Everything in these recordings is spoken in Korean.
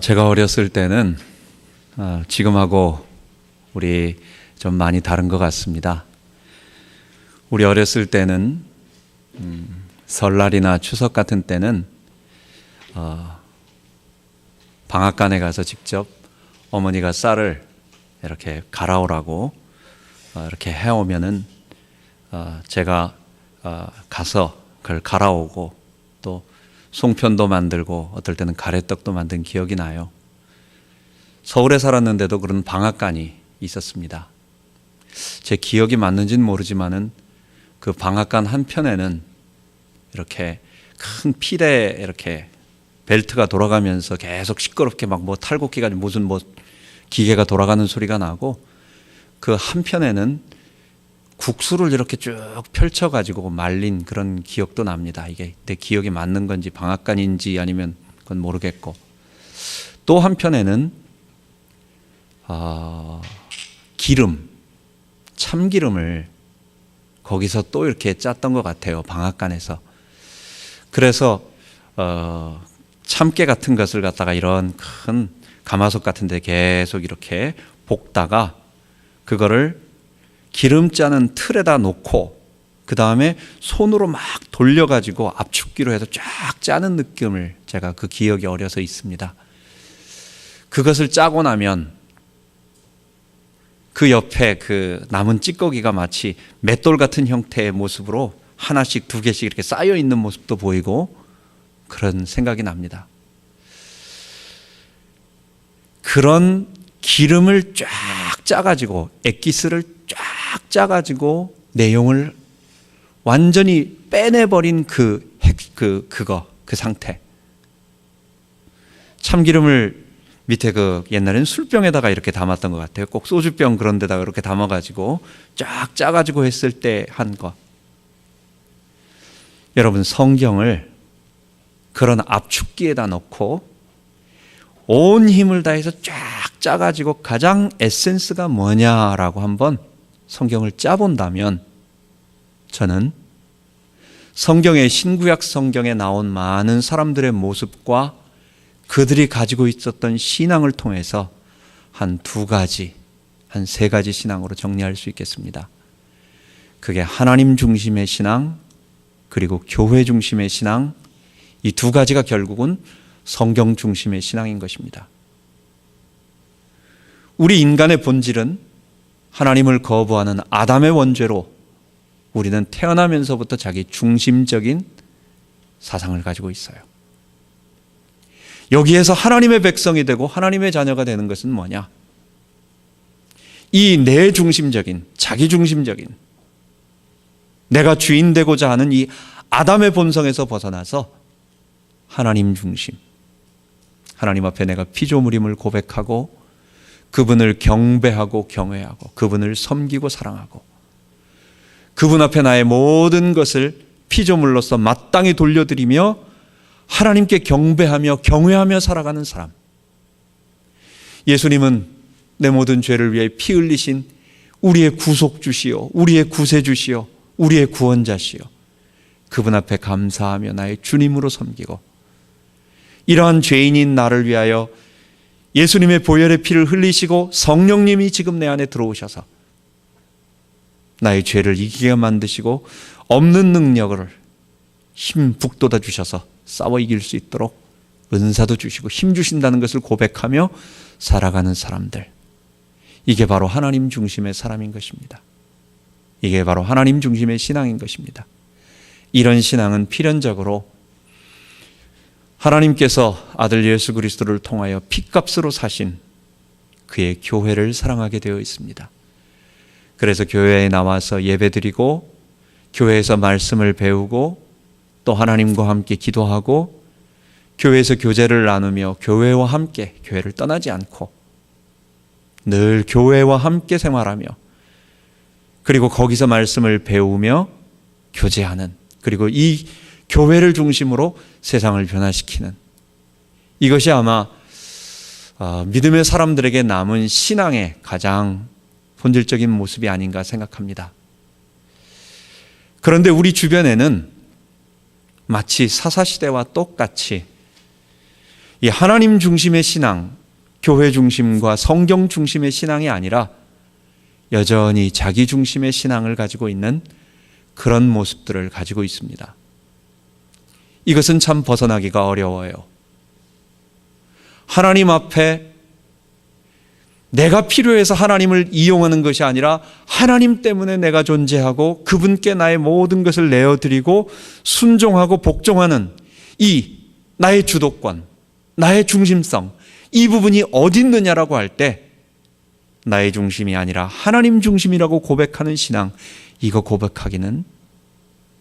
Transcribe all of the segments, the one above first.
제가 어렸을 때는 지금하고 우리 좀 많이 다른 것 같습니다. 우리 어렸을 때는 설날이나 추석 같은 때는 방앗간에 가서 직접 어머니가 쌀을 이렇게 갈아오라고 이렇게 해오면은 제가 가서 그걸 갈아오고 또 송편도 만들고 어떨 때는 가래떡도 만든 기억이 나요. 서울에 살았는데도 그런 방앗간이 있었습니다. 제 기억이 맞는지는 모르지만은 그 방앗간 한편에는 이렇게 큰 필에 이렇게 벨트가 돌아가면서 계속 시끄럽게 막 뭐 탈곡기가 무슨 뭐 기계가 돌아가는 소리가 나고, 그 한편에는 국수를 이렇게 쭉 펼쳐가지고 말린 그런 기억도 납니다. 이게 내 기억이 맞는 건지 방앗간인지 아니면 그건 모르겠고, 또 한편에는 기름, 참기름을 거기서 또 이렇게 짰던 것 같아요, 방앗간에서. 그래서 참깨 같은 것을 갖다가 이런 큰 가마솥 같은 데 계속 이렇게 볶다가 그거를 기름 짜는 틀에다 놓고 그 다음에 손으로 막 돌려가지고 압축기로 해서 쫙 짜는 느낌을 제가 그 기억이 어려서 있습니다. 그것을 짜고 나면 그 옆에 그 남은 찌꺼기가 마치 맷돌 같은 형태의 모습으로 하나씩 두 개씩 이렇게 쌓여 있는 모습도 보이고 그런 생각이 납니다. 그런 기름을 쫙 짜가지고 액기스를 쫙 짜가지고 내용을 완전히 빼내버린 그 상태. 참기름을 밑에 그 옛날에는 술병에다가 이렇게 담았던 것 같아요. 꼭 소주병 그런 데다가 이렇게 담아가지고 쫙 짜가지고 했을 때 한 것. 여러분, 성경을 그런 압축기에다 넣고 온 힘을 다해서 쫙 짜가지고 가장 에센스가 뭐냐라고 한번 성경을 짜본다면, 저는 성경의 신구약 성경에 나온 많은 사람들의 모습과 그들이 가지고 있었던 신앙을 통해서 한 두 가지, 한 세 가지 신앙으로 정리할 수 있겠습니다. 그게 하나님 중심의 신앙, 그리고 교회 중심의 신앙, 이 두 가지가 결국은 성경 중심의 신앙인 것입니다. 우리 인간의 본질은 하나님을 거부하는 아담의 원죄로 우리는 태어나면서부터 자기 중심적인 사상을 가지고 있어요. 여기에서 하나님의 백성이 되고 하나님의 자녀가 되는 것은 뭐냐? 이 내 중심적인, 자기 중심적인, 내가 주인 되고자 하는 이 아담의 본성에서 벗어나서 하나님 중심, 하나님 앞에 내가 피조물임을 고백하고 그분을 경배하고 경외하고 그분을 섬기고 사랑하고 그분 앞에 나의 모든 것을 피조물로서 마땅히 돌려드리며 하나님께 경배하며 경외하며 살아가는 사람. 예수님은 내 모든 죄를 위해 피 흘리신 우리의 구속주시오, 우리의 구세주시오, 우리의 구원자시오. 그분 앞에 감사하며 나의 주님으로 섬기고, 이러한 죄인인 나를 위하여 예수님의 보혈의 피를 흘리시고 성령님이 지금 내 안에 들어오셔서 나의 죄를 이기게 만드시고 없는 능력을 힘 북돋아 주셔서 싸워 이길 수 있도록 은사도 주시고 힘 주신다는 것을 고백하며 살아가는 사람들, 이게 바로 하나님 중심의 사람인 것입니다. 이게 바로 하나님 중심의 신앙인 것입니다. 이런 신앙은 필연적으로 하나님께서 아들 예수 그리스도를 통하여 핏값으로 사신 그의 교회를 사랑하게 되어 있습니다. 그래서 교회에 나와서 예배드리고 교회에서 말씀을 배우고 또 하나님과 함께 기도하고 교회에서 교제를 나누며 교회와 함께, 교회를 떠나지 않고 늘 교회와 함께 생활하며, 그리고 거기서 말씀을 배우며 교제하는, 그리고 이 교회를 중심으로 세상을 변화시키는, 이것이 아마 믿음의 사람들에게 남은 신앙의 가장 본질적인 모습이 아닌가 생각합니다. 그런데 우리 주변에는 마치 사사시대와 똑같이 이 하나님 중심의 신앙, 교회 중심과 성경 중심의 신앙이 아니라 여전히 자기 중심의 신앙을 가지고 있는 그런 모습들을 가지고 있습니다. 이것은 참 벗어나기가 어려워요. 하나님 앞에 내가 필요해서 하나님을 이용하는 것이 아니라 하나님 때문에 내가 존재하고 그분께 나의 모든 것을 내어드리고 순종하고 복종하는 이 나의 주도권, 나의 중심성, 이 부분이 어디 있느냐라고 할 때 나의 중심이 아니라 하나님 중심이라고 고백하는 신앙, 이거 고백하기는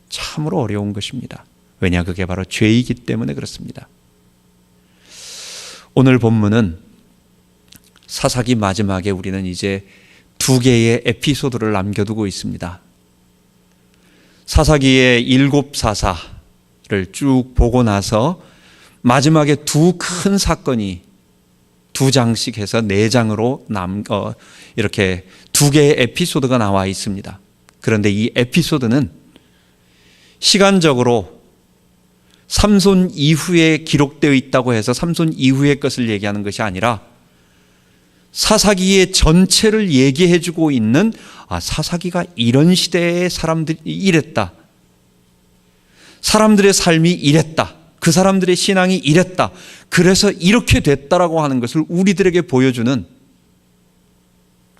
참으로 어려운 것입니다. 왜냐, 그게 바로 죄이기 때문에 그렇습니다. 오늘 본문은 사사기 마지막에 우리는 이제 두 개의 에피소드를 남겨두고 있습니다. 사사기의 7사사를 쭉 보고 나서 마지막에 두 큰 사건이 2장씩 해서 4장으로 이렇게 두 개의 에피소드가 나와 있습니다. 그런데 이 에피소드는 시간적으로 삼손 이후에 기록되어 있다고 해서 삼손 이후의 것을 얘기하는 것이 아니라 사사기의 전체를 얘기해 주고 있는, 사사기가 이런 시대의 사람들이 이랬다, 사람들의 삶이 이랬다, 그 사람들의 신앙이 이랬다, 그래서 이렇게 됐다라고 하는 것을 우리들에게 보여주는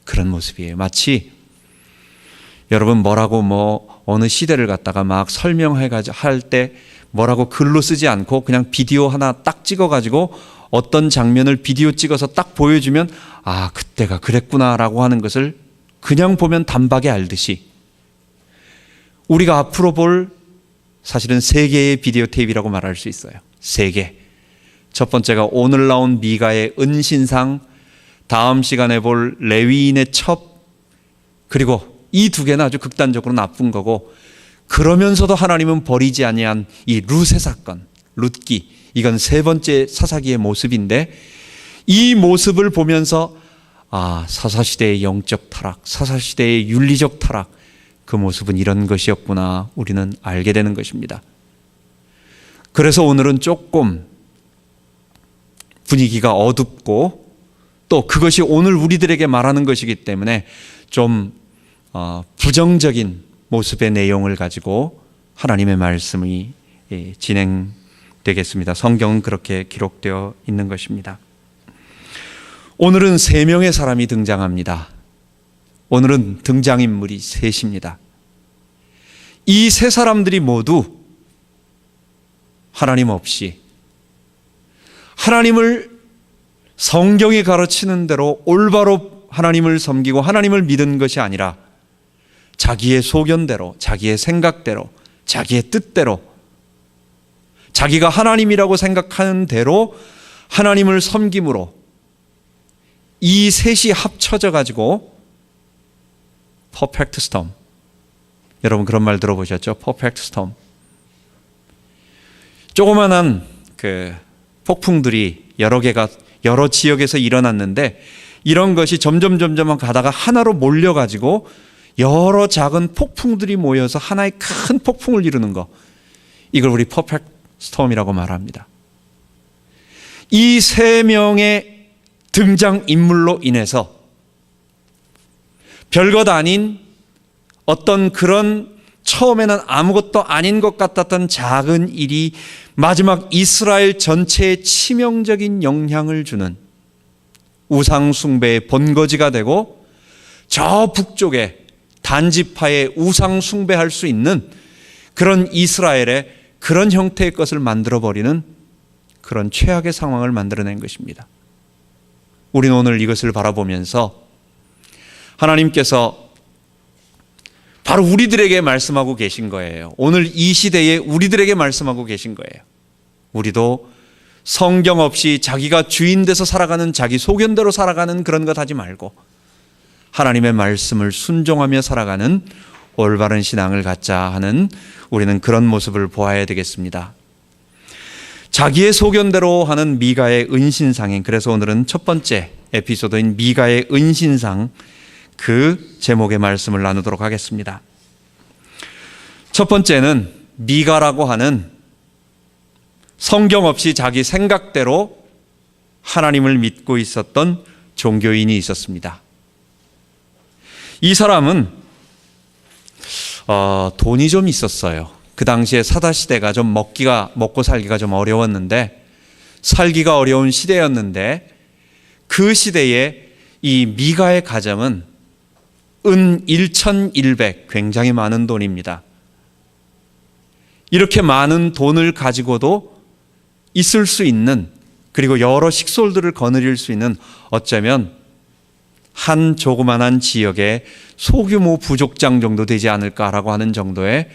그런 모습이에요. 마치 여러분 뭐라고 어느 시대를 갖다가 막 설명해가지고 할 때 뭐라고 글로 쓰지 않고 그냥 비디오 하나 딱 찍어가지고 어떤 장면을 비디오 찍어서 딱 보여주면 그때가 그랬구나라고 하는 것을 그냥 보면 단박에 알듯이 우리가 앞으로 볼 사실은 3개의 비디오 테이프라고 말할 수 있어요. 3개. 첫 번째가 오늘 나온 미가의 은신상, 다음 시간에 볼 레위인의 첩, 그리고 이 2개는 아주 극단적으로 나쁜 거고, 그러면서도 하나님은 버리지 아니한 이 룻의 사건, 룻기, 이건 3번째 사사기의 모습인데, 이 모습을 보면서 사사시대의 영적 타락, 사사시대의 윤리적 타락, 그 모습은 이런 것이었구나 우리는 알게 되는 것입니다. 그래서 오늘은 조금 분위기가 어둡고 또 그것이 오늘 우리들에게 말하는 것이기 때문에 좀 부정적인 모습의 내용을 가지고 하나님의 말씀이 진행되겠습니다. 성경은 그렇게 기록되어 있는 것입니다. 오늘은 3명의 사람이 등장합니다. 오늘은 등장인물이 3입니다. 이 3 사람들이 모두 하나님 없이 하나님을 성경이 가르치는 대로 올바로 하나님을 섬기고 하나님을 믿은 것이 아니라 자기의 소견대로, 자기의 생각대로, 자기의 뜻대로, 자기가 하나님이라고 생각하는 대로 하나님을 섬김으로 이 3이 합쳐져 가지고 퍼펙트 스톰. 여러분 그런 말 들어보셨죠? 퍼펙트 스톰. 조그만한 폭풍들이 여러 지역에서 일어났는데 이런 것이 점점 가다가 하나로 몰려가지고 여러 작은 폭풍들이 모여서 하나의 큰 폭풍을 이루는 거, 이걸 우리 퍼펙트 스톰이라고 말합니다. 이 3명의 등장인물로 인해서 별것 아닌 어떤 그런 처음에는 아무것도 아닌 것 같았던 작은 일이 마지막 이스라엘 전체에 치명적인 영향을 주는 우상 숭배의 본거지가 되고 저 북쪽에 단지파에 우상 숭배할 수 있는 그런 이스라엘의 그런 형태의 것을 만들어버리는 그런 최악의 상황을 만들어낸 것입니다. 우리는 오늘 이것을 바라보면서 하나님께서 바로 우리들에게 말씀하고 계신 거예요. 오늘 이 시대에 우리들에게 말씀하고 계신 거예요. 우리도 성경 없이 자기가 주인 돼서 살아가는, 자기 소견대로 살아가는 그런 것 하지 말고 하나님의 말씀을 순종하며 살아가는 올바른 신앙을 갖자 하는, 우리는 그런 모습을 보아야 되겠습니다. 자기의 소견대로 하는 미가의 은신상행, 그래서 오늘은 첫 번째 에피소드인 미가의 은신상, 그 제목의 말씀을 나누도록 하겠습니다. 첫 번째는 미가라고 하는 성경 없이 자기 생각대로 하나님을 믿고 있었던 종교인이 있었습니다. 이 사람은 돈이 좀 있었어요. 그 당시에 사다시대가 좀 먹고 살기가 좀 어려웠는데, 살기가 어려운 시대였는데, 그 시대에 이 미가의 가정은 은 1,100, 굉장히 많은 돈입니다. 이렇게 많은 돈을 가지고도 있을 수 있는, 그리고 여러 식솔들을 거느릴 수 있는, 어쩌면 한 조그만한 지역의 소규모 부족장 정도 되지 않을까라고 하는 정도의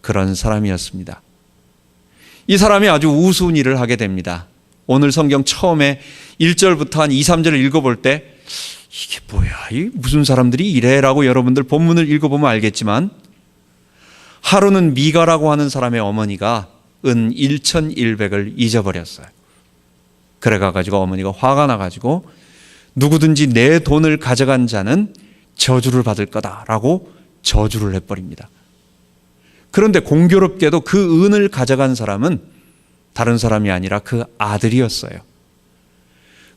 그런 사람이었습니다. 이 사람이 아주 우스운 일을 하게 됩니다. 오늘 성경 처음에 1절부터 한 2, 3절을 읽어볼 때 이게 뭐야, 이 무슨 사람들이 이래라고 여러분들 본문을 읽어보면 알겠지만, 하루는 미가라고 하는 사람의 어머니가 은 1,100을 잊어버렸어요. 그래가지고 어머니가 화가 나가지고 누구든지 내 돈을 가져간 자는 저주를 받을 거다라고 저주를 해버립니다. 그런데 공교롭게도 그 은을 가져간 사람은 다른 사람이 아니라 그 아들이었어요.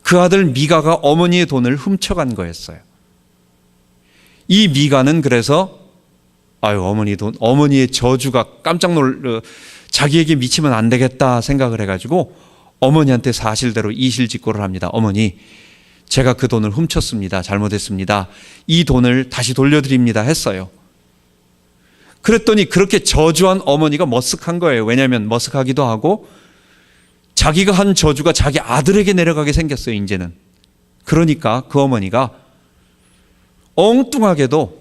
그 아들 미가가 어머니의 돈을 훔쳐간 거였어요. 이 미가는 그래서 어머니의 저주가 깜짝 자기에게 미치면 안 되겠다 생각을 해가지고 어머니한테 사실대로 이실직고를 합니다. 어머니, 제가 그 돈을 훔쳤습니다. 잘못했습니다. 이 돈을 다시 돌려드립니다 했어요. 그랬더니 그렇게 저주한 어머니가 머쓱한 거예요. 왜냐하면 머쓱하기도 하고 자기가 한 저주가 자기 아들에게 내려가게 생겼어요, 이제는. 그러니까 그 어머니가 엉뚱하게도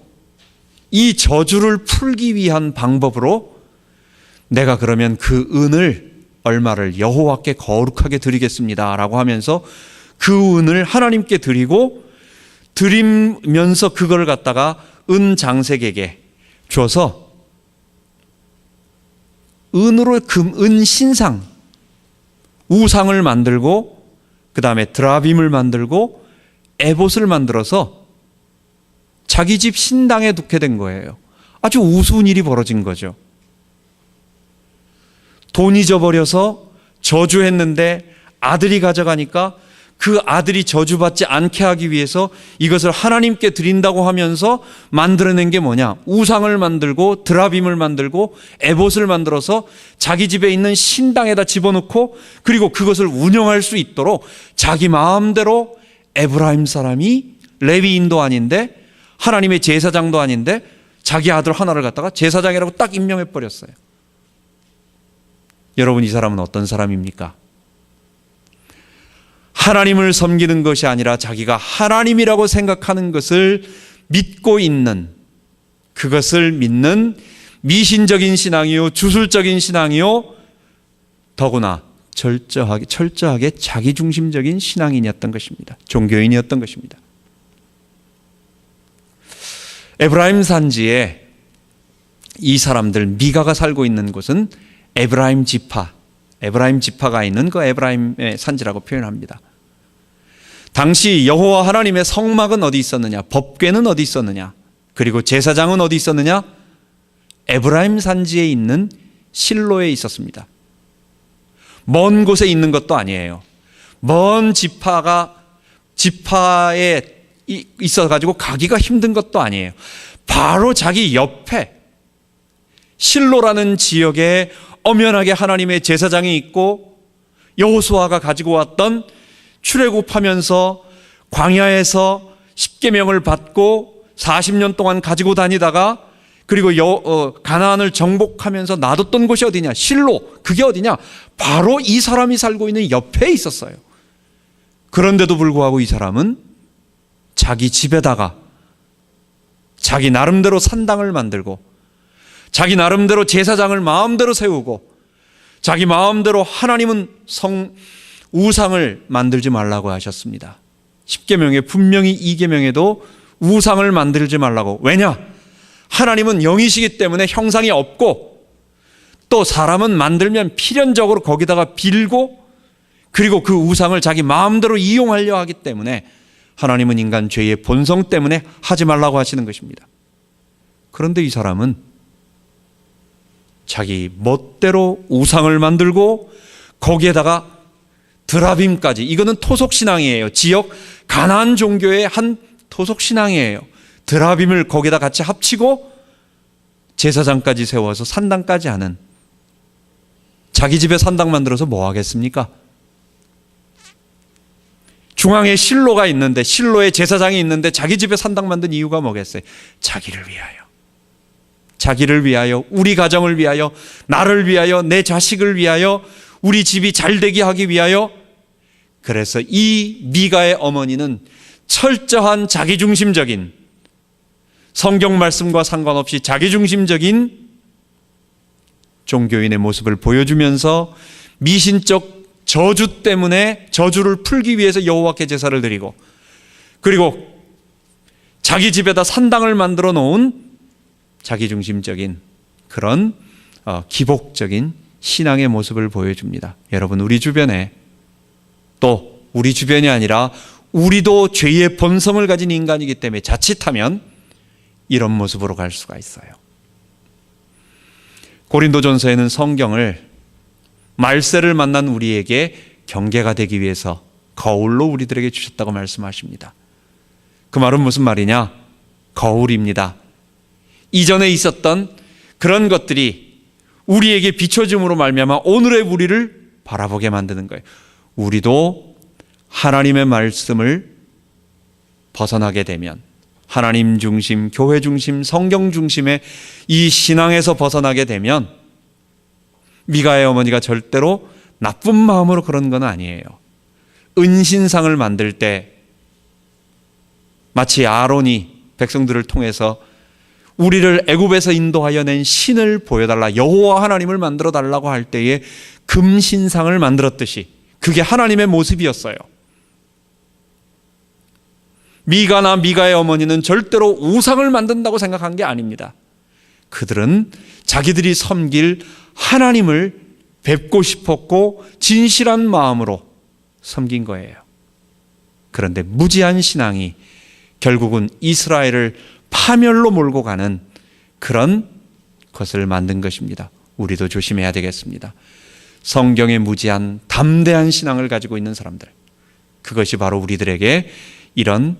이 저주를 풀기 위한 방법으로 내가 그러면 그 은을 얼마를 여호와께 거룩하게 드리겠습니다 라고 하면서 그 은을 하나님께 드리면서 그걸 갖다가 은 장색에게 줘서 은으로 은 신상, 우상을 만들고 그 다음에 드라빔을 만들고 에봇을 만들어서 자기 집 신당에 두게 된 거예요. 아주 우스운 일이 벌어진 거죠. 돈 잊어버려서 저주했는데 아들이 가져가니까 그 아들이 저주받지 않게 하기 위해서 이것을 하나님께 드린다고 하면서 만들어낸 게 뭐냐? 우상을 만들고 드라빔을 만들고 에봇을 만들어서 자기 집에 있는 신당에다 집어넣고 그리고 그것을 운영할 수 있도록 자기 마음대로 에브라임 사람이 레위인도 아닌데 하나님의 제사장도 아닌데 자기 아들 하나를 갖다가 제사장이라고 딱 임명해 버렸어요. 여러분, 이 사람은 어떤 사람입니까? 하나님을 섬기는 것이 아니라 자기가 하나님이라고 생각하는 것을 믿고 있는, 그것을 믿는 미신적인 신앙이요, 주술적인 신앙이요, 더구나 철저하게 자기중심적인 신앙인이었던 것입니다. 종교인이었던 것입니다. 에브라임 산지에 이 사람들 미가가 살고 있는 곳은 에브라임 지파가 있는 그 에브라임의 산지라고 표현합니다. 당시 여호와 하나님의 성막은 어디 있었느냐? 법궤는 어디 있었느냐? 그리고 제사장은 어디 있었느냐? 에브라임 산지에 있는 실로에 있었습니다. 먼 곳에 있는 것도 아니에요. 먼 지파에 있어가지고 가기가 힘든 것도 아니에요. 바로 자기 옆에 실로라는 지역에 엄연하게 하나님의 제사장이 있고 여호수아가 가지고 왔던 출애굽하면서 광야에서 십계명을 받고 40년 동안 가지고 다니다가 그리고 가나안을 정복하면서 놔뒀던 곳이 어디냐? 실로. 그게 어디냐? 바로 이 사람이 살고 있는 옆에 있었어요. 그런데도 불구하고 이 사람은 자기 집에다가 자기 나름대로 산당을 만들고 자기 나름대로 제사장을 마음대로 세우고 자기 마음대로 하나님은 우상을 만들지 말라고 하셨습니다. 10계명에 분명히 2계명에도 우상을 만들지 말라고. 왜냐? 하나님은 영이시기 때문에 형상이 없고 또 사람은 만들면 필연적으로 거기다가 빌고 그리고 그 우상을 자기 마음대로 이용하려 하기 때문에 하나님은 인간 죄의 본성 때문에 하지 말라고 하시는 것입니다. 그런데 이 사람은 자기 멋대로 우상을 만들고 거기에다가 드라빔까지. 이거는 토속신앙이에요. 지역 가나안 종교의 한 토속신앙이에요. 드라빔을 거기다 같이 합치고 제사장까지 세워서 산당까지 하는. 자기 집에 산당 만들어서 뭐 하겠습니까? 중앙에 실로가 있는데, 실로에 제사장이 있는데 자기 집에 산당 만든 이유가 뭐겠어요? 자기를 위하여. 자기를 위하여, 우리 가정을 위하여, 나를 위하여, 내 자식을 위하여, 우리 집이 잘 되게 하기 위하여. 그래서 이 미가의 어머니는 철저한 자기중심적인, 성경 말씀과 상관없이 자기중심적인 종교인의 모습을 보여주면서 미신적 저주 때문에 저주를 풀기 위해서 여호와께 제사를 드리고, 그리고 자기 집에다 산당을 만들어 놓은 자기중심적인 그런 기복적인 신앙의 모습을 보여줍니다. 여러분, 우리 주변에, 또 우리 주변이 아니라 우리도 죄의 본성을 가진 인간이기 때문에 자칫하면 이런 모습으로 갈 수가 있어요. 고린도전서에는 성경을 말세를 만난 우리에게 경계가 되기 위해서 거울로 우리들에게 주셨다고 말씀하십니다. 그 말은 무슨 말이냐? 거울입니다. 이전에 있었던 그런 것들이 우리에게 비춰짐으로 말미암아 오늘의 우리를 바라보게 만드는 거예요. 우리도 하나님의 말씀을 벗어나게 되면, 하나님 중심, 교회 중심, 성경 중심의 이 신앙에서 벗어나게 되면, 미가의 어머니가 절대로 나쁜 마음으로 그런 건 아니에요. 은신상을 만들 때 마치 아론이 백성들을 통해서 우리를 애굽에서 인도하여 낸 신을 보여달라, 여호와 하나님을 만들어 달라고 할 때에 금신상을 만들었듯이 그게 하나님의 모습이었어요. 미가나 미가의 어머니는 절대로 우상을 만든다고 생각한 게 아닙니다. 그들은 자기들이 섬길 하나님을 뵙고 싶었고 진실한 마음으로 섬긴 거예요. 그런데 무지한 신앙이 결국은 이스라엘을 파멸로 몰고 가는 그런 것을 만든 것입니다. 우리도 조심해야 되겠습니다. 성경에 무지한 담대한 신앙을 가지고 있는 사람들, 그것이 바로 우리들에게 이런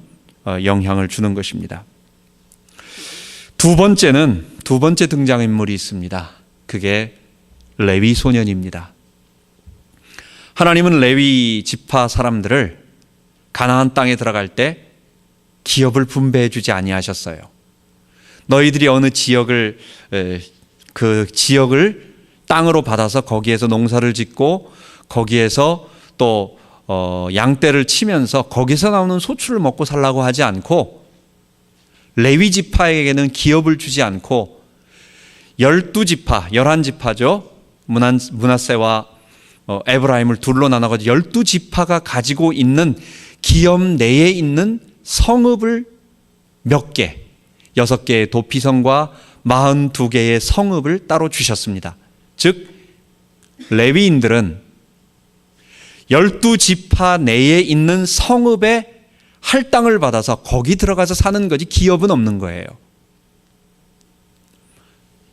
영향을 주는 것입니다. 두 번째 등장인물이 있습니다. 그게 레위 소년입니다. 하나님은 레위 지파 사람들을 가나안 땅에 들어갈 때 기업을 분배해 주지 아니하셨어요. 너희들이 어느 지역을, 그 지역을 땅으로 받아서 거기에서 농사를 짓고 거기에서 또 양떼를 치면서 거기서 나오는 소출을 먹고 살라고 하지 않고, 레위 지파에게는 기업을 주지 않고 12지파, 11지파죠. 므낫세와 에브라임을 둘로 나눠가지고 12지파가 가지고 있는 기업 내에 있는 성읍을 몇 개, 6개의 도피성과 42개의 성읍을 따로 주셨습니다. 즉 레위인들은 12지파 내에 있는 성읍에 할당을 받아서 거기 들어가서 사는 거지 기업은 없는 거예요.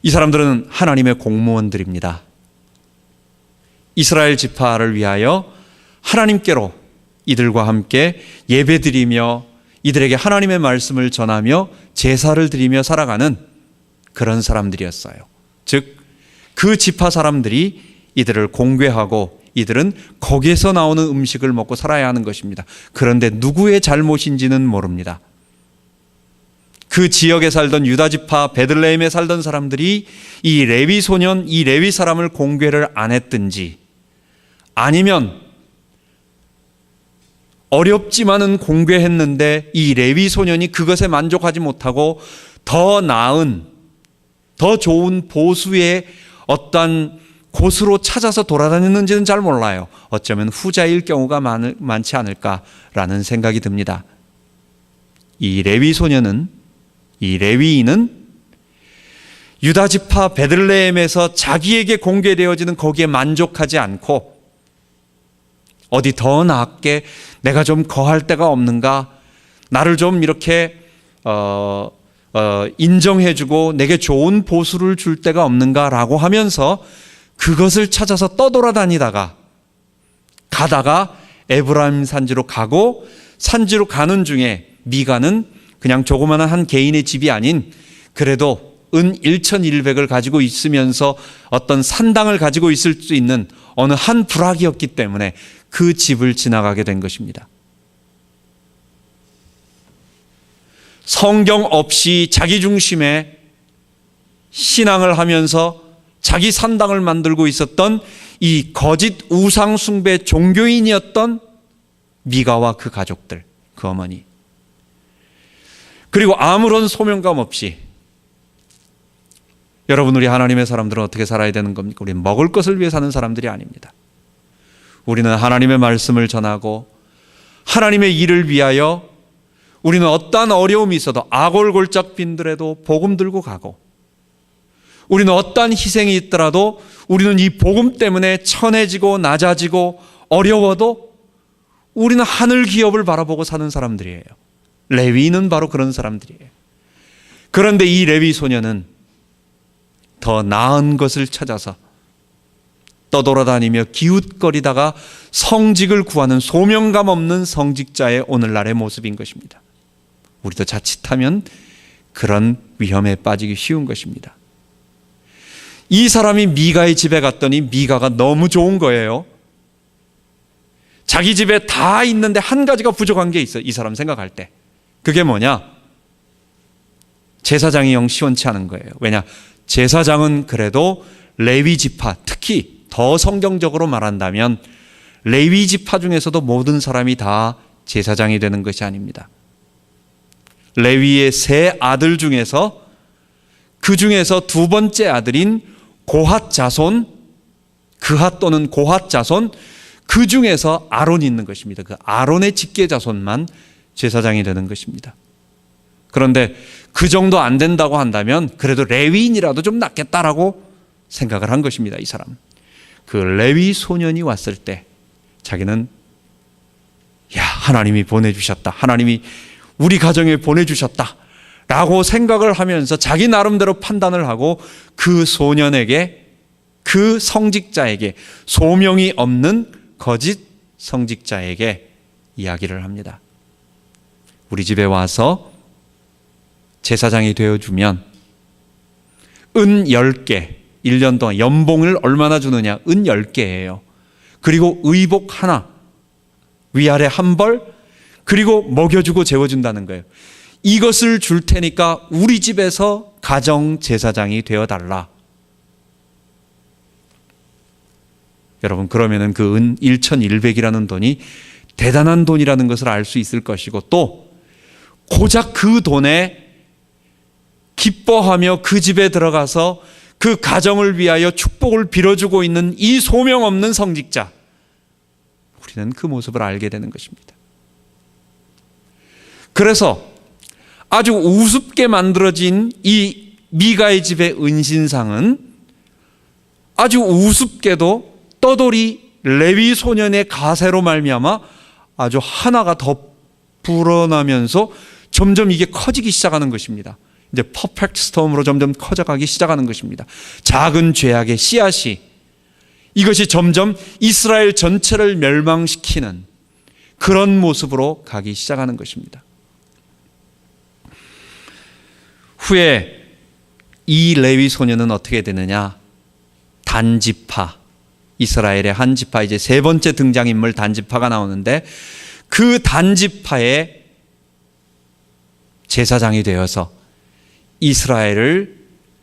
이 사람들은 하나님의 공무원들입니다. 이스라엘 지파를 위하여 하나님께로 이들과 함께 예배드리며 이들에게 하나님의 말씀을 전하며 제사를 드리며 살아가는 그런 사람들이었어요. 즉 그 지파 사람들이 이들을 공궤하고 이들은 거기에서 나오는 음식을 먹고 살아야 하는 것입니다. 그런데 누구의 잘못인지는 모릅니다. 그 지역에 살던 유다 지파 베들레헴에 살던 사람들이 이 레위 소년, 이 레위 사람을 공궤를 안 했든지, 아니면 어렵지만은 공궤했는데 이 레위 소년이 그것에 만족하지 못하고 더 나은, 더 좋은 보수의 어떤 곳으로 찾아서 돌아다녔는지는 잘 몰라요. 어쩌면 후자일 경우가 많지 않을까라는 생각이 듭니다. 이 레위 소년은, 이 레위인은 유다 지파 베들레헴에서 자기에게 공개되어지는 거기에 만족하지 않고 어디 더 나았게 내가 좀 거할 데가 없는가, 나를 좀 이렇게 인정해주고 내게 좋은 보수를 줄 데가 없는가라고 하면서 그것을 찾아서 떠돌아다니다가 가다가 에브라임 산지로 가고, 산지로 가는 중에 미가는 그냥 조그마한 한 개인의 집이 아닌 그래도 은 1,100을 가지고 있으면서 어떤 산당을 가지고 있을 수 있는 어느 한 부락이었기 때문에 그 집을 지나가게 된 것입니다. 성경 없이 자기 중심의 신앙을 하면서 자기 산당을 만들고 있었던 이 거짓 우상 숭배 종교인이었던 미가와 그 가족들, 그 어머니, 그리고 아무런 소명감 없이, 여러분, 우리 하나님의 사람들은 어떻게 살아야 되는 겁니까? 우리는 먹을 것을 위해 사는 사람들이 아닙니다. 우리는 하나님의 말씀을 전하고 하나님의 일을 위하여 우리는 어떠한 어려움이 있어도 아골골짝 빈들에도 복음 들고 가고, 우리는 어떠한 희생이 있더라도 우리는 이 복음 때문에 천해지고 낮아지고 어려워도 우리는 하늘 기업을 바라보고 사는 사람들이에요. 레위인은 바로 그런 사람들이에요. 그런데 이 레위 소녀는 더 나은 것을 찾아서 떠돌아다니며 기웃거리다가 성직을 구하는 소명감 없는 성직자의 오늘날의 모습인 것입니다. 우리도 자칫하면 그런 위험에 빠지기 쉬운 것입니다. 이 사람이 미가의 집에 갔더니 미가가 너무 좋은 거예요. 자기 집에 다 있는데 한 가지가 부족한 게 있어. 이 사람 생각할 때. 그게 뭐냐? 제사장이 영 시원치 않은 거예요. 왜냐? 제사장은 그래도 레위 지파, 특히 더 성경적으로 말한다면 레위 지파 중에서도 모든 사람이 다 제사장이 되는 것이 아닙니다. 레위의 세 아들 중에서 그 중에서 두 번째 아들인 고핫 자손, 그핫 또는 고핫 자손, 그 중에서 아론이 있는 것입니다. 그 아론의 직계 자손만 제사장이 되는 것입니다. 그런데 그 정도 안 된다고 한다면 그래도 레위인이라도 좀 낫겠다라고 생각을 한 것입니다. 이 사람. 그 레위 소년이 왔을 때 자기는 하나님이 보내주셨다, 하나님이 우리 가정에 보내주셨다 라고 생각을 하면서 자기 나름대로 판단을 하고 그 소년에게, 그 성직자에게, 소명이 없는 거짓 성직자에게 이야기를 합니다. 우리 집에 와서 제사장이 되어주면 은 10개, 1년 동안 연봉을 얼마나 주느냐? 은 10개예요. 그리고 의복 하나, 위아래 한 벌, 그리고 먹여주고 재워준다는 거예요. 이것을 줄 테니까 우리 집에서 가정 제사장이 되어달라. 여러분, 그러면은 그 은 1,100이라는 돈이 대단한 돈이라는 것을 알 수 있을 것이고, 또 고작 그 돈에 기뻐하며 그 집에 들어가서 그 가정을 위하여 축복을 빌어주고 있는 이 소명 없는 성직자, 우리는 그 모습을 알게 되는 것입니다. 그래서 아주 우습게 만들어진 이 미가의 집의 은신상은 아주 우습게도 떠돌이 레위 소년의 가세로 말미암아 아주 하나가 더 불어나면서 점점 이게 커지기 시작하는 것입니다. 이제 퍼펙트 스톰으로 점점 커져가기 시작하는 것입니다. 작은 죄악의 씨앗이, 이것이 점점 이스라엘 전체를 멸망시키는 그런 모습으로 가기 시작하는 것입니다. 후에 이 레위 소년은 어떻게 되느냐? 단지파, 이스라엘의 한 지파, 이제 세 번째 등장인물 단지파가 나오는데, 그 단지파의 제사장이 되어서 이스라엘을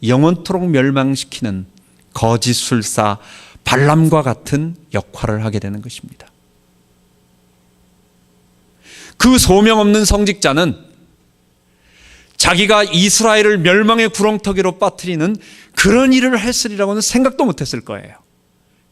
영원토록 멸망시키는 거짓 술사 발람과 같은 역할을 하게 되는 것입니다. 그 소명 없는 성직자는 자기가 이스라엘을 멸망의 구렁텅이로 빠뜨리는 그런 일을 했으리라고는 생각도 못했을 거예요.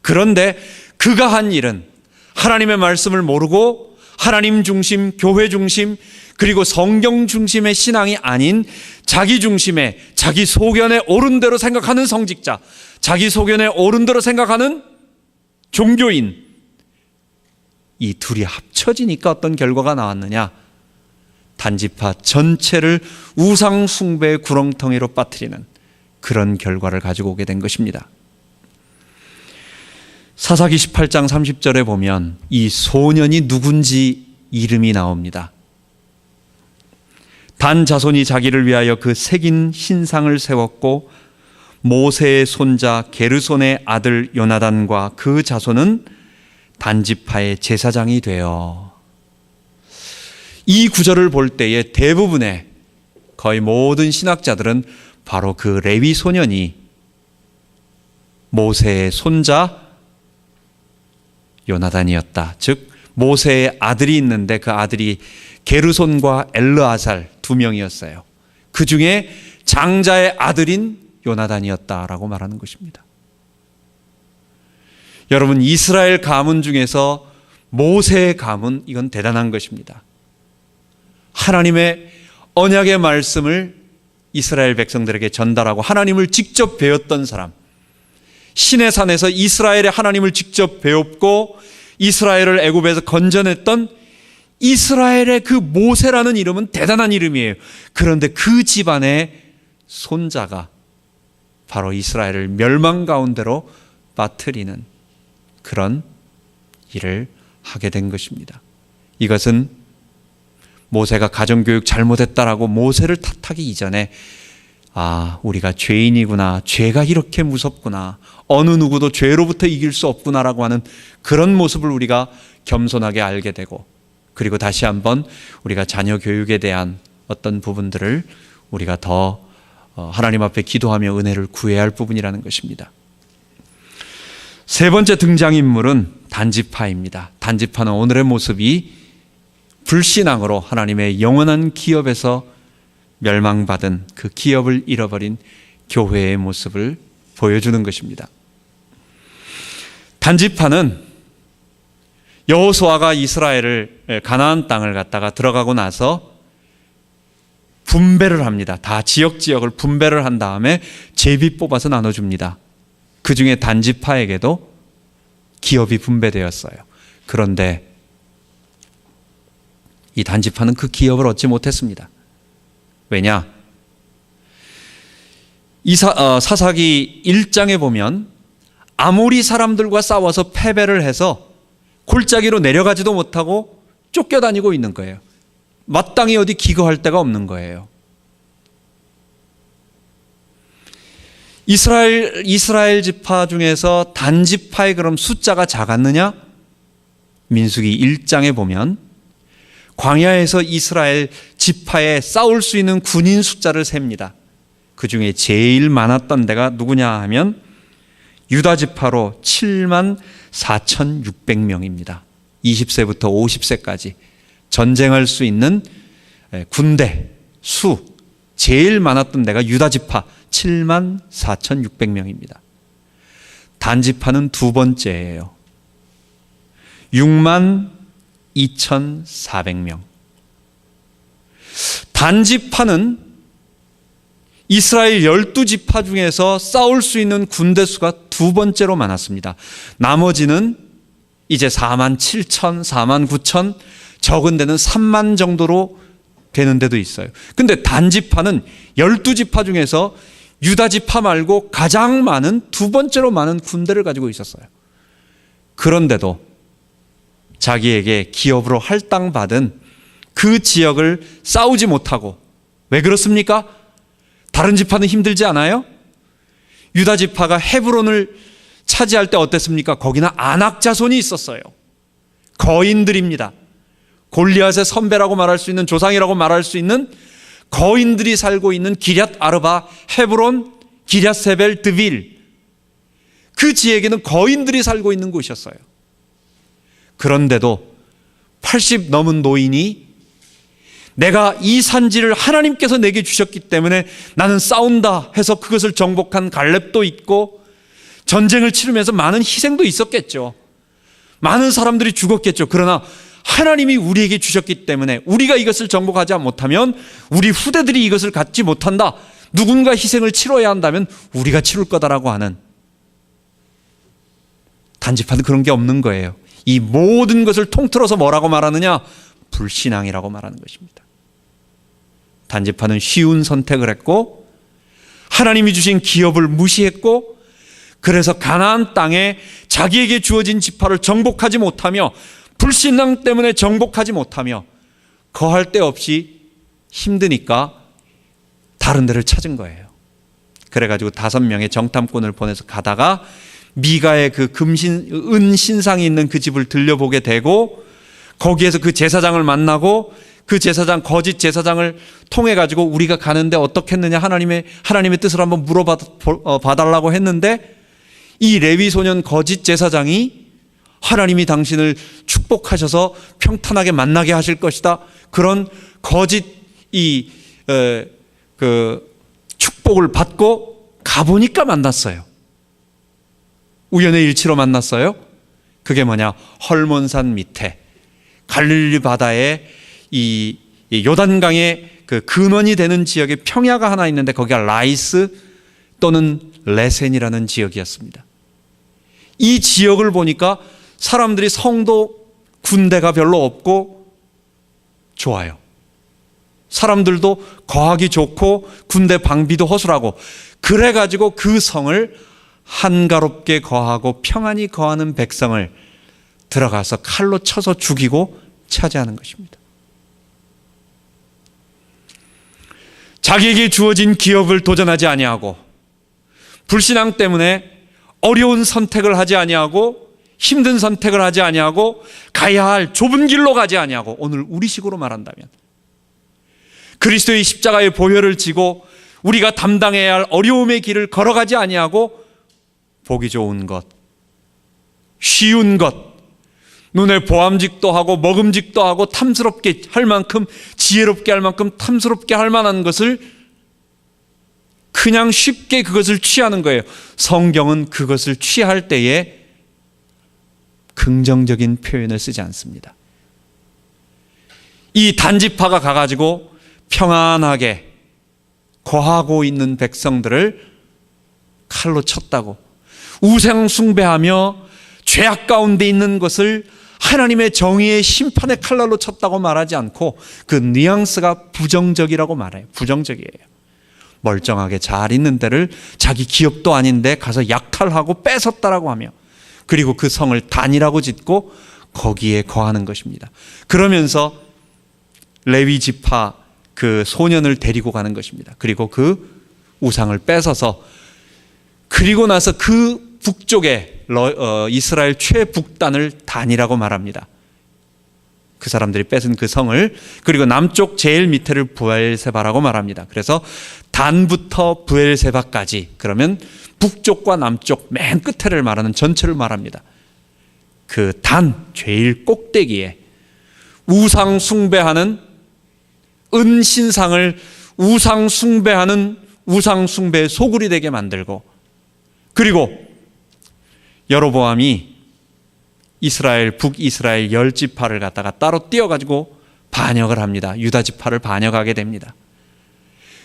그런데 그가 한 일은 하나님의 말씀을 모르고 하나님 중심, 교회 중심, 그리고 성경 중심의 신앙이 아닌 자기 중심의, 자기 소견에 옳은 대로 생각하는 성직자, 자기 소견에 옳은 대로 생각하는 종교인, 이 둘이 합쳐지니까 어떤 결과가 나왔느냐? 단지파 전체를 우상 숭배의 구렁텅이로 빠뜨리는 그런 결과를 가지고 오게 된 것입니다. 사사기 18장 30절에 보면 이 소년이 누군지 이름이 나옵니다. 단 자손이 자기를 위하여 그 새긴 신상을 세웠고 모세의 손자 게르손의 아들 요나단과 그 자손은 단지파의 제사장이 되어. 이 구절을 볼 때에 대부분의 거의 모든 신학자들은 바로 그 레위 소년이 모세의 손자 요나단이었다. 즉 모세의 아들이 있는데 그 아들이 게르손과 엘르아살 두 명이었어요. 그 중에 장자의 아들인 요나단이었다라고 말하는 것입니다. 여러분, 이스라엘 가문 중에서 모세의 가문, 이건 대단한 것입니다. 하나님의 언약의 말씀을 이스라엘 백성들에게 전달하고 하나님을 직접 배웠던 사람, 신의 산에서 이스라엘의 하나님을 직접 배웠고 이스라엘을 애굽에서 건져냈던 이스라엘의 그 모세라는 이름은 대단한 이름이에요. 그런데 그 집안의 손자가 바로 이스라엘을 멸망 가운데로 빠뜨리는 그런 일을 하게 된 것입니다. 이것은 모세가 가정교육 잘못했다라고 모세를 탓하기 이전에 우리가 죄인이구나, 죄가 이렇게 무섭구나, 어느 누구도 죄로부터 이길 수 없구나라고 하는 그런 모습을 우리가 겸손하게 알게 되고, 그리고 다시 한번 우리가 자녀 교육에 대한 어떤 부분들을 우리가 더 하나님 앞에 기도하며 은혜를 구해야 할 부분이라는 것입니다. 세 번째 등장인물은 단지파입니다. 단지파는 오늘의 모습이 불신앙으로 하나님의 영원한 기업에서 멸망받은 그 기업을 잃어버린 교회의 모습을 보여주는 것입니다. 단지파는 여호수아가 이스라엘을 가나안 땅을 갖다가 들어가고 나서 분배를 합니다. 다 지역을 분배를 한 다음에 제비 뽑아서 나눠줍니다. 그 중에 단지파에게도 기업이 분배되었어요. 그런데 이 단지파는 그 기업을 얻지 못했습니다. 왜냐? 사사기 1장에 보면 아모리 사람들과 싸워서 패배를 해서 골짜기로 내려가지도 못하고 쫓겨다니고 있는 거예요. 마땅히 어디 기거할 데가 없는 거예요. 이스라엘 지파 중에서 단지파의 그럼 숫자가 작았느냐? 민수기 1장에 보면 광야에서 이스라엘 지파에 싸울 수 있는 군인 숫자를 셉니다. 그 중에 제일 많았던 데가 누구냐 하면 유다 지파로 74,600명입니다. 20세부터 50세까지 전쟁할 수 있는 군대 수 제일 많았던 데가 유다 지파 74,600명입니다. 단지파는 두 번째예요. 62,400명. 단지파는 이스라엘 12지파 중에서 싸울 수 있는 군대 수가 두 번째로 많았습니다. 나머지는 이제 47,000, 49,000, 적은 데는 3만 정도로 되는 데도 있어요. 근데 단지파는 12지파 중에서 유다지파 말고 가장 많은 두 번째로 많은 군대를 가지고 있었어요. 그런데도 자기에게 기업으로 할당받은 그 지역을 싸우지 못하고, 왜 그렇습니까? 다른 지파는 힘들지 않아요? 유다 지파가 헤브론을 차지할 때 어땠습니까? 거기는 아낙 자손이 있었어요. 거인들입니다. 골리앗의 선배라고 말할 수 있는, 조상이라고 말할 수 있는 거인들이 살고 있는 기럇 아르바, 헤브론, 기럇 세벨, 드빌, 그 지역에는 거인들이 살고 있는 곳이었어요. 그런데도 80 넘은 노인이 내가 이 산지를 하나님께서 내게 주셨기 때문에 나는 싸운다 해서 그것을 정복한 갈렙도 있고, 전쟁을 치르면서 많은 희생도 있었겠죠. 많은 사람들이 죽었겠죠. 그러나 하나님이 우리에게 주셨기 때문에 우리가 이것을 정복하지 못하면 우리 후대들이 이것을 갖지 못한다. 누군가 희생을 치러야 한다면 우리가 치를 거다라고 하는, 단지파는 그런 게 없는 거예요. 이 모든 것을 통틀어서 뭐라고 말하느냐? 불신앙이라고 말하는 것입니다. 단지파는 쉬운 선택을 했고, 하나님이 주신 기업을 무시했고, 그래서 가나안 땅에 자기에게 주어진 지파를 정복하지 못하며 불신앙 때문에 정복하지 못하며 거할 데 없이 힘드니까 다른 데를 찾은 거예요. 그래가지고 5명의 정탐꾼을 보내서 가다가 미가의 그 은신상이 있는 그 집을 들려보게 되고, 거기에서 그 제사장을 만나고 그 제사장, 거짓 제사장을 통해 가지고 우리가 가는데 어떻게 했느냐, 하나님의 뜻을 한번 물어봐달라고 했는데, 이 레위 소년 거짓 제사장이 하나님이 당신을 축복하셔서 평탄하게 만나게 하실 것이다, 그런 거짓 축복을 받고 가보니까 만났어요. 우연의 일치로 만났어요. 그게 뭐냐, 헐몬산 밑에 갈릴리 바다에 이 요단강의 그 근원이 되는 지역에 평야가 하나 있는데, 거기가 라이스 또는 레센이라는 지역이었습니다. 이 지역을 보니까 사람들이 성도 군대가 별로 없고 좋아요. 사람들도 거하기 좋고 군대 방비도 허술하고, 그래가지고 그 성을 한가롭게 거하고 평안히 거하는 백성을 들어가서 칼로 쳐서 죽이고 차지하는 것입니다. 자기에게 주어진 기업을 도전하지 아니하고, 불신앙 때문에 어려운 선택을 하지 아니하고, 힘든 선택을 하지 아니하고, 가야 할 좁은 길로 가지 아니하고, 오늘 우리식으로 말한다면 그리스도의 십자가의 보혈을 지고 우리가 담당해야 할 어려움의 길을 걸어가지 아니하고, 보기 좋은 것, 쉬운 것, 눈에 보암직도 하고 먹음직도 하고 탐스럽게 할 만큼, 지혜롭게 할 만큼 탐스럽게 할 만한 것을 그냥 쉽게 그것을 취하는 거예요. 성경은 그것을 취할 때에 긍정적인 표현을 쓰지 않습니다. 이 단지파가 가가지고 평안하게 거하고 있는 백성들을 칼로 쳤다고, 우상 숭배하며 죄악 가운데 있는 것을 하나님의 정의의 심판의 칼날로 쳤다고 말하지 않고, 그 뉘앙스가 부정적이라고 말해요. 부정적이에요. 멀쩡하게 잘 있는 데를 자기 기업도 아닌데 가서 약탈하고 뺏었다라고 하며, 그리고 그 성을 단이라고 짓고 거기에 거하는 것입니다. 그러면서 레위 지파 그 소년을 데리고 가는 것입니다. 그리고 그 우상을 뺏어서, 그리고 나서 그 북쪽에 이스라엘 최북단을 단이라고 말합니다. 그 사람들이 뺏은 그 성을. 그리고 남쪽 제일 밑에를 브엘세바라고 말합니다. 그래서 단부터 브엘세바까지, 그러면 북쪽과 남쪽 맨 끝에를 말하는 전체를 말합니다. 그 단 제일 꼭대기에 우상 숭배하는 은신상을 우상 숭배하는 우상 숭배의 소굴이 되게 만들고, 그리고 여로보암이 북이스라엘 10지파를 갖다가 따로 띄어가지고 반역을 합니다. 유다 지파를 반역하게 됩니다.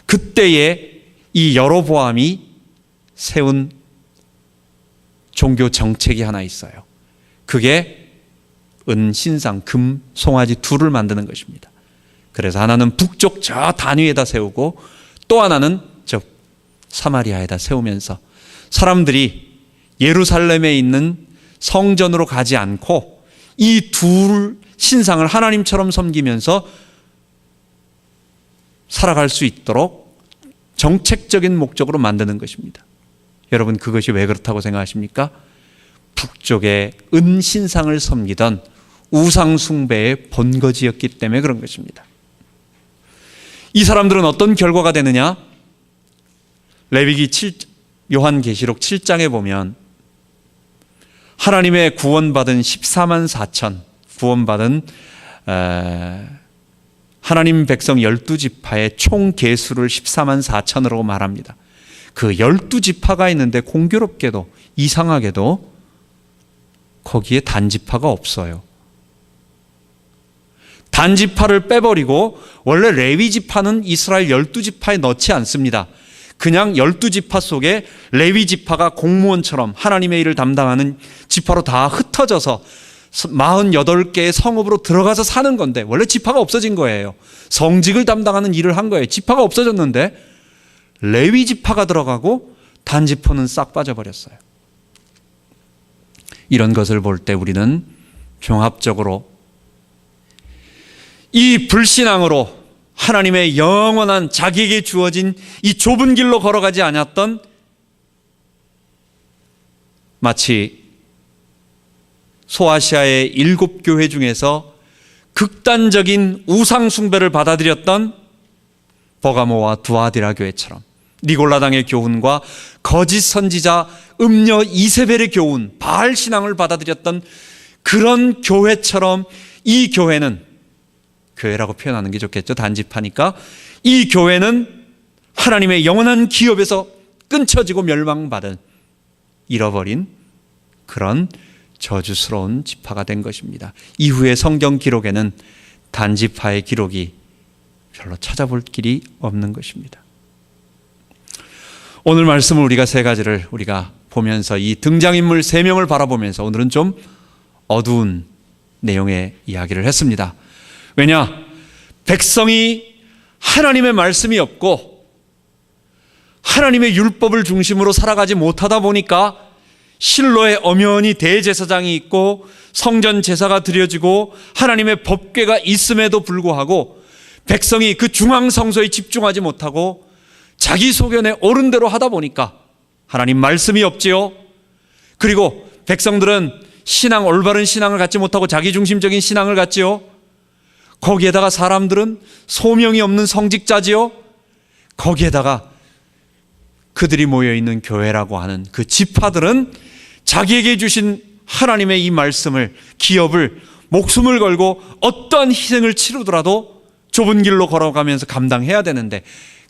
그때에 이 여로보암이 세운 종교 정책이 하나 있어요. 그게 은신상, 금, 송아지 둘을 만드는 것입니다. 그래서 하나는 북쪽 저 단 위에다 세우고, 또 하나는 저 사마리아에다 세우면서 사람들이 예루살렘에 있는 성전으로 가지 않고 이 둘 신상을 하나님처럼 섬기면서 살아갈 수 있도록 정책적인 목적으로 만드는 것입니다. 여러분, 그것이 왜 그렇다고 생각하십니까? 북쪽에 은신상을 섬기던 우상숭배의 본거지였기 때문에 그런 것입니다. 이 사람들은 어떤 결과가 되느냐? 요한계시록 7장에 보면 하나님의 구원받은 14만 4천 구원받은 하나님 백성 12지파의 총 개수를 14만 4천으로 말합니다. 그 12지파가 있는데 공교롭게도, 이상하게도 거기에 단지파가 없어요. 단지파를 빼버리고, 원래 레위지파는 이스라엘 12지파에 넣지 않습니다. 그냥 12지파 속에 레위지파가 공무원처럼 하나님의 일을 담당하는 지파로 다 흩어져서 48개의 성읍으로 들어가서 사는 건데, 원래 지파가 없어진 거예요. 성직을 담당하는 일을 한 거예요. 지파가 없어졌는데 레위지파가 들어가고 단지파는 싹 빠져버렸어요. 이런 것을 볼 때 우리는 종합적으로 이 불신앙으로 하나님의 영원한 자기에게 주어진 이 좁은 길로 걸어가지 않았던, 마치 소아시아의 7교회 중에서 극단적인 우상 숭배를 받아들였던 버가모와 두아디라 교회처럼, 니골라당의 교훈과 거짓 선지자 음녀 이세벨의 교훈, 바알 신앙을 받아들였던 그런 교회처럼, 이 교회는, 교회라고 표현하는 게 좋겠죠, 단지파니까, 이 교회는 하나님의 영원한 기업에서 끊쳐지고 멸망받은, 잃어버린 그런 저주스러운 지파가 된 것입니다. 이후의 성경 기록에는 단지파의 기록이 별로 찾아볼 길이 없는 것입니다. 오늘 말씀을 우리가 세 가지를 우리가 보면서, 이 등장인물 3명을 바라보면서 오늘은 좀 어두운 내용의 이야기를 했습니다. 왜냐? 백성이 하나님의 말씀이 없고 하나님의 율법을 중심으로 살아가지 못하다 보니까 실로에 엄연히 대제사장이 있고 성전 제사가 드려지고 하나님의 법궤가 있음에도 불구하고 백성이 그 중앙성소에 집중하지 못하고 자기 소견에 옳은 대로 하다 보니까 하나님 말씀이 없지요. 그리고 백성들은 올바른 신앙을 갖지 못하고 자기중심적인 신앙을 갖지요. 거기에다가 사람들은 소명이 없는 성직자지요. 거기에다가 그들이 모여있는 교회라고 하는 그 지파들은 자기에게 주신 하나님의 이 말씀을, 기업을, 목숨을 걸고 어떠한 희생을 치르더라도 좁은 길로 걸어가면서 감당해야 되는데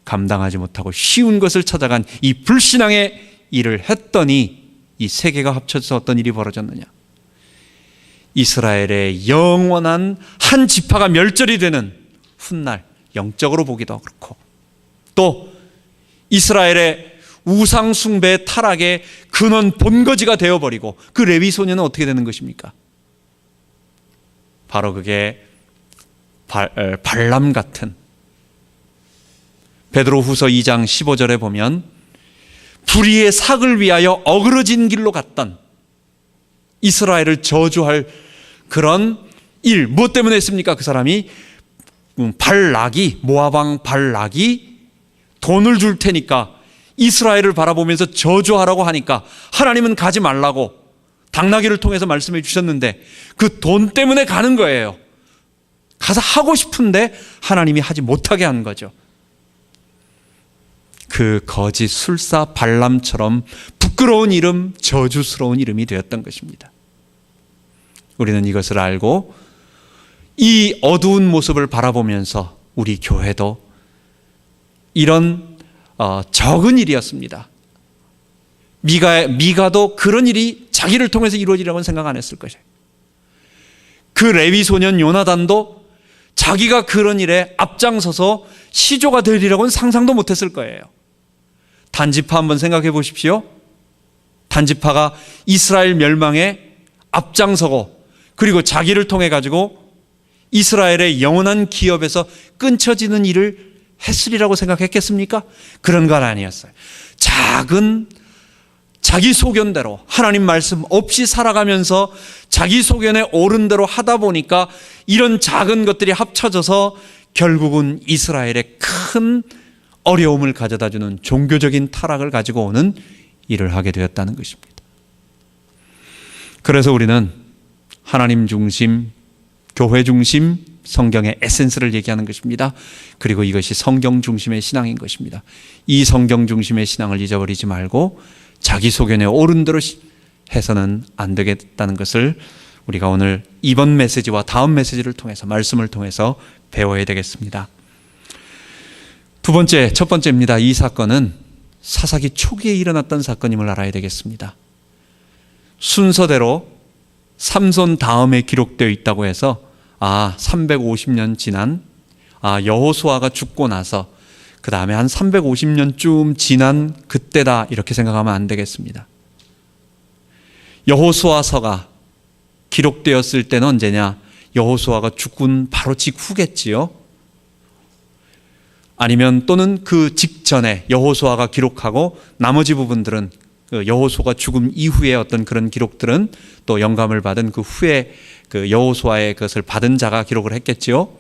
감당하지 못하고 쉬운 것을 찾아간 이 불신앙의 일을 했더니 이 세 개가 합쳐져서 어떤 일이 벌어졌느냐? 이스라엘의 영원한 한 지파가 멸절이 되는 훗날, 영적으로 보기도 그렇고, 또 이스라엘의 우상 숭배의 타락의 근원 본거지가 되어버리고, 그 레위 소년은 어떻게 되는 것입니까? 바로 그게 발람 같은, 베드로후서 2장 15절에 보면 불의의 삭을 위하여 어그러진 길로 갔던, 이스라엘을 저주할 그런 일, 무엇 때문에 했습니까? 그 사람이 발락이, 모압왕 발락이 돈을 줄 테니까 이스라엘을 바라보면서 저주하라고 하니까 하나님은 가지 말라고 당나귀를 통해서 말씀해 주셨는데 그 돈 때문에 가는 거예요. 가서 하고 싶은데 하나님이 하지 못하게 한 거죠. 그 거짓 술사 발람처럼 부끄러운 이름, 저주스러운 이름이 되었던 것입니다. 우리는 이것을 알고 이 어두운 모습을 바라보면서 우리 교회도 이런 적은 일이었습니다. 미가도 그런 일이 자기를 통해서 이루어지라고는 생각 안 했을 것이에요. 그 레위 소년 요나단도 자기가 그런 일에 앞장서서 시조가 되리라고는 상상도 못했을 거예요. 단지파 한번 생각해 보십시오. 단지파가 이스라엘 멸망에 앞장서고, 그리고 자기를 통해 가지고 이스라엘의 영원한 기업에서 끊쳐지는 일을 했으리라고 생각했겠습니까? 그런 건 아니었어요. 작은 자기 소견대로 하나님 말씀 없이 살아가면서 자기 소견에 옳은 대로 하다 보니까 이런 작은 것들이 합쳐져서 결국은 이스라엘의 큰 어려움을 가져다주는 종교적인 타락을 가지고 오는 일을 하게 되었다는 것입니다. 그래서 우리는 하나님 중심, 교회 중심, 성경의 에센스를 얘기하는 것입니다. 그리고 이것이 성경 중심의 신앙인 것입니다. 이 성경 중심의 신앙을 잊어버리지 말고 자기 소견에 옳은 대로 해서는 안 되겠다는 것을 우리가 오늘 이번 메시지와 다음 메시지를 통해서, 말씀을 통해서 배워야 되겠습니다. 첫 번째입니다. 이 사건은 사사기 초기에 일어났던 사건임을 알아야 되겠습니다. 순서대로 삼손 다음에 기록되어 있다고 해서 350년 지난, 여호수아가 죽고 나서 그 다음에 한 350년쯤 지난 그때다, 이렇게 생각하면 안 되겠습니다. 여호수아서가 기록되었을 때는 언제냐? 여호수아가 죽은 바로 직후겠지요. 아니면 또는 그 직전에 여호수아가 기록하고 나머지 부분들은 여호수아가 죽음 이후에 어떤 그런 기록들은 또 영감을 받은 그 후에 그 여호수아의 그것을 받은 자가 기록을 했겠지요.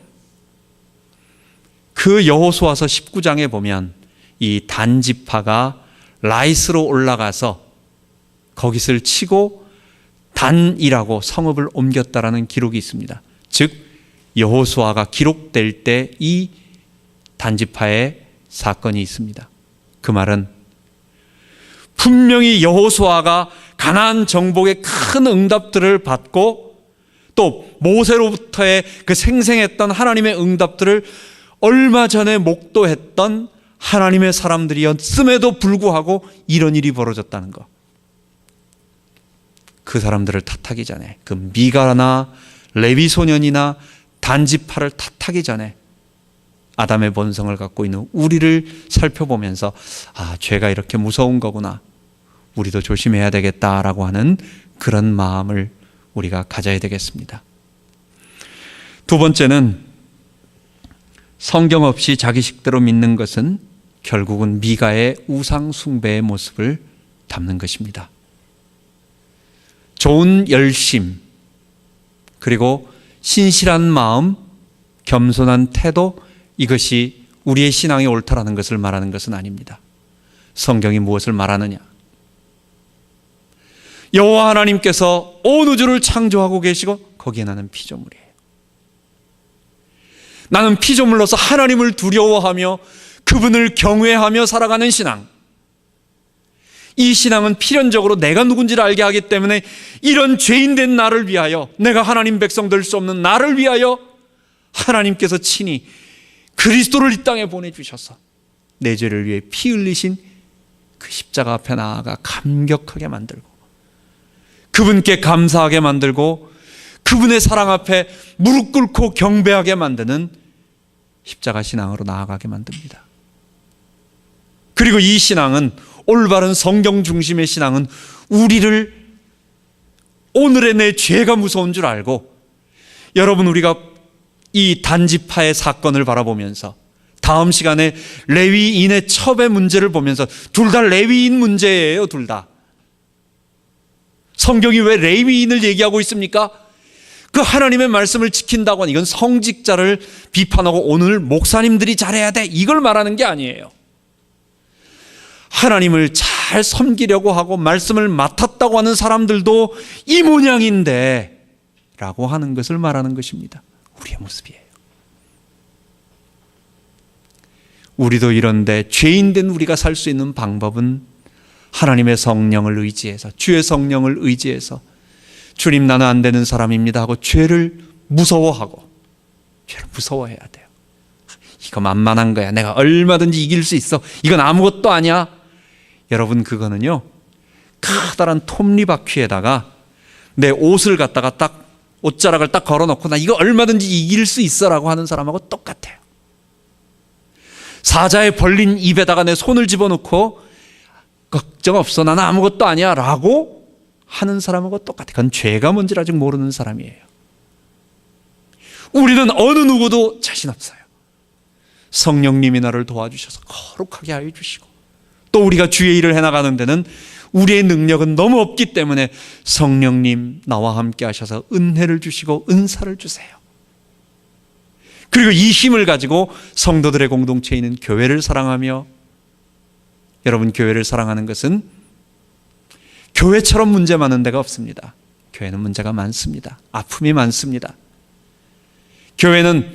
그 여호수아서 19장에 보면 이 단지파가 라이스로 올라가서 거깃을 치고 단이라고 성읍을 옮겼다라는 기록이 있습니다. 즉 여호수아가 기록될 때 이 단지파의 사건이 있습니다. 그 말은 분명히 여호수아가 가나안 정복의 큰 응답들을 받고 또 모세로부터의 그 생생했던 하나님의 응답들을 얼마 전에 목도했던 하나님의 사람들이었음에도 불구하고 이런 일이 벌어졌다는 것. 그 사람들을 탓하기 전에, 그 미가나 레위 소년이나 단지파를 탓하기 전에 아담의 본성을 갖고 있는 우리를 살펴보면서 죄가 이렇게 무서운 거구나, 우리도 조심해야 되겠다라고 하는 그런 마음을 우리가 가져야 되겠습니다. 두 번째는 성경 없이 자기 식대로 믿는 것은 결국은 미가의 우상 숭배의 모습을 담는 것입니다. 좋은 열심, 그리고 신실한 마음, 겸손한 태도, 이것이 우리의 신앙이 옳다라는 것을 말하는 것은 아닙니다. 성경이 무엇을 말하느냐? 여호와 하나님께서 온 우주를 창조하고 계시고 거기에 나는 피조물이에요. 나는 피조물로서 하나님을 두려워하며 그분을 경외하며 살아가는 신앙. 이 신앙은 필연적으로 내가 누군지를 알게 하기 때문에 이런 죄인된 나를 위하여, 내가 하나님 백성 될 수 없는 나를 위하여 하나님께서 친히 그리스도를 이 땅에 보내주셔서 내 죄를 위해 피 흘리신 그 십자가 앞에 나아가 감격하게 만들고 그분께 감사하게 만들고 그분의 사랑 앞에 무릎 꿇고 경배하게 만드는 십자가 신앙으로 나아가게 만듭니다. 그리고 이 신앙은, 올바른 성경 중심의 신앙은 우리를 오늘의 내 죄가 무서운 줄 알고, 여러분, 우리가 이 단지파의 사건을 바라보면서 다음 시간에 레위인의 첩의 문제를 보면서, 둘 다 레위인 문제예요. 둘 다. 성경이 왜 레위인을 얘기하고 있습니까? 그 하나님의 말씀을 지킨다고 하는, 이건 성직자를 비판하고 오늘 목사님들이 잘해야 돼, 이걸 말하는 게 아니에요. 하나님을 잘 섬기려고 하고 말씀을 맡았다고 하는 사람들도 이 모양인데 라고 하는 것을 말하는 것입니다. 우리의 모습이에요. 우리도 이런데 죄인된 우리가 살 수 있는 방법은 하나님의 성령을 의지해서, 주의 성령을 의지해서, 주님 나는 안 되는 사람입니다 하고 죄를 무서워하고, 죄를 무서워해야 돼요. 이거 만만한 거야, 내가 얼마든지 이길 수 있어, 이건 아무것도 아니야. 여러분, 그거는요, 커다란 톱니바퀴에다가 내 옷을 갖다가 딱, 옷자락을 딱 걸어놓고 나 이거 얼마든지 이길 수 있어 라고 하는 사람하고 똑같아요. 사자의 벌린 입에다가 내 손을 집어넣고 걱정 없어, 나는 아무것도 아니야 라고 하는 사람하고 똑같아요. 그건 죄가 뭔지를 아직 모르는 사람이에요. 우리는 어느 누구도 자신 없어요. 성령님이 나를 도와주셔서 거룩하게 하여 주시고, 또 우리가 주의 일을 해나가는 데는 우리의 능력은 너무 없기 때문에 성령님 나와 함께 하셔서 은혜를 주시고 은사를 주세요. 그리고 이 힘을 가지고 성도들의 공동체에 있는 교회를 사랑하며, 여러분, 교회를 사랑하는 것은 교회처럼 문제 많은 데가 없습니다. 교회는 문제가 많습니다. 아픔이 많습니다. 교회는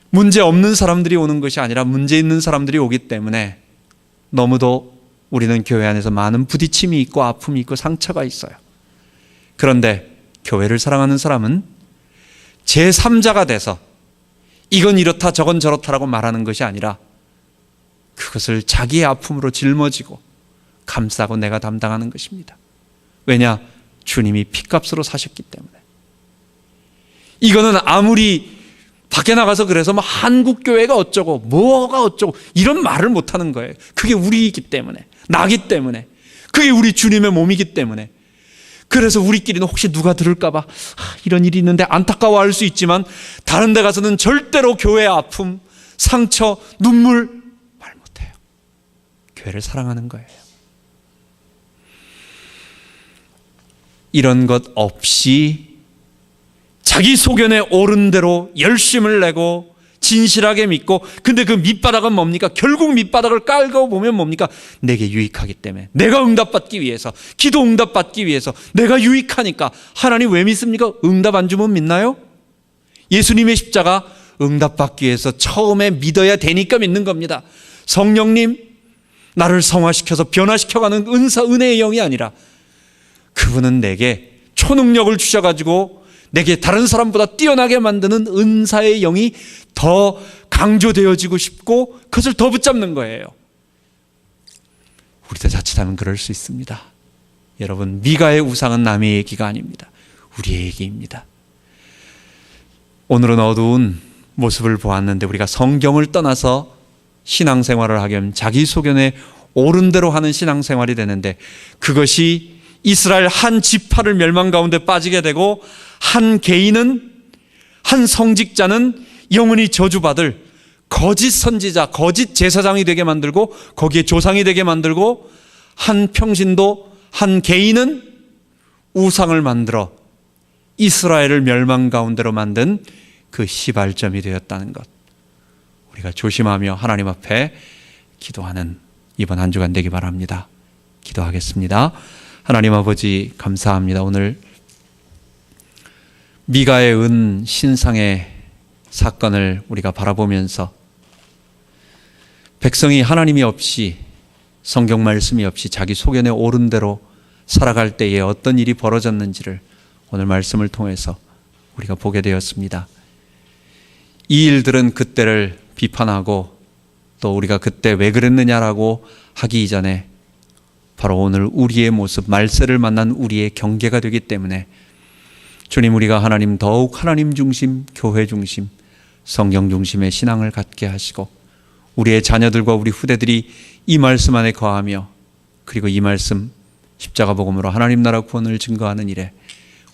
문제 없는 사람들이 오는 것이 아니라 문제 있는 사람들이 오기 때문에 너무도 우리는 교회 안에서 많은 부딪힘이 있고 아픔이 있고 상처가 있어요. 그런데 교회를 사랑하는 사람은 제3자가 돼서 이건 이렇다 저건 저렇다라고 말하는 것이 아니라 그것을 자기의 아픔으로 짊어지고 감싸고 내가 담당하는 것입니다. 왜냐? 주님이 핏값으로 사셨기 때문에. 이거는 아무리 밖에 나가서 그래서 뭐 한국교회가 어쩌고 뭐가 어쩌고 이런 말을 못하는 거예요. 그게 우리이기 때문에, 나기 때문에, 그게 우리 주님의 몸이기 때문에. 그래서 우리끼리는 혹시 누가 들을까 봐 이런 일이 있는데 안타까워할 수 있지만, 다른 데 가서는 절대로 교회의 아픔, 상처, 눈물 말 못해요. 교회를 사랑하는 거예요. 이런 것 없이 자기 소견에 옳은 대로 열심을 내고 진실하게 믿고, 근데 그 밑바닥은 뭡니까? 결국 밑바닥을 깔고 보면 뭡니까? 내게 유익하기 때문에, 내가 응답받기 위해서, 기도 응답받기 위해서, 내가 유익하니까. 하나님 왜 믿습니까? 응답 안 주면 믿나요? 예수님의 십자가 응답받기 위해서 처음에 믿어야 되니까 믿는 겁니다. 성령님, 나를 성화시켜서 변화시켜가는 은혜의 영이 아니라 그분은 내게 초능력을 주셔가지고 내게 다른 사람보다 뛰어나게 만드는 은사의 영이 더 강조되어지고 싶고 그것을 더 붙잡는 거예요. 우리도 자칫하면 그럴 수 있습니다. 여러분, 미가의 우상은 남의 얘기가 아닙니다. 우리의 얘기입니다. 오늘은 어두운 모습을 보았는데 우리가 성경을 떠나서 신앙생활을 하게 하면 자기 소견에 옳은 대로 하는 신앙생활이 되는데, 그것이 이스라엘 한 지파를 멸망 가운데 빠지게 되고 한 개인은, 한 성직자는 영원히 저주받을 거짓 선지자, 거짓 제사장이 되게 만들고 거기에 조상이 되게 만들고, 한 평신도, 한 개인은 우상을 만들어 이스라엘을 멸망 가운데로 만든 그 시발점이 되었다는 것, 우리가 조심하며 하나님 앞에 기도하는 이번 한 주간 되기 바랍니다. 기도하겠습니다. 하나님 아버지, 감사합니다. 오늘 미가의 은 신상의 사건을 우리가 바라보면서 백성이 하나님이 없이, 성경 말씀이 없이 자기 소견에 옳은 대로 살아갈 때에 어떤 일이 벌어졌는지를 오늘 말씀을 통해서 우리가 보게 되었습니다. 이 일들은 그때를 비판하고 또 우리가 그때 왜 그랬느냐라고 하기 이전에 바로 오늘 우리의 모습, 말세를 만난 우리의 경계가 되기 때문에 주님, 우리가 하나님, 더욱 하나님 중심, 교회 중심, 성경 중심의 신앙을 갖게 하시고 우리의 자녀들과 우리 후대들이 이 말씀 안에 거하며, 그리고 이 말씀 십자가 복음으로 하나님 나라 구원을 증거하는 일에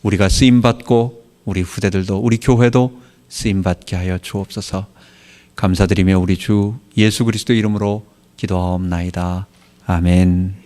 우리가 쓰임받고 우리 후대들도, 우리 교회도 쓰임받게 하여 주옵소서. 감사드리며 우리 주 예수 그리스도 이름으로 기도하옵나이다. 아멘.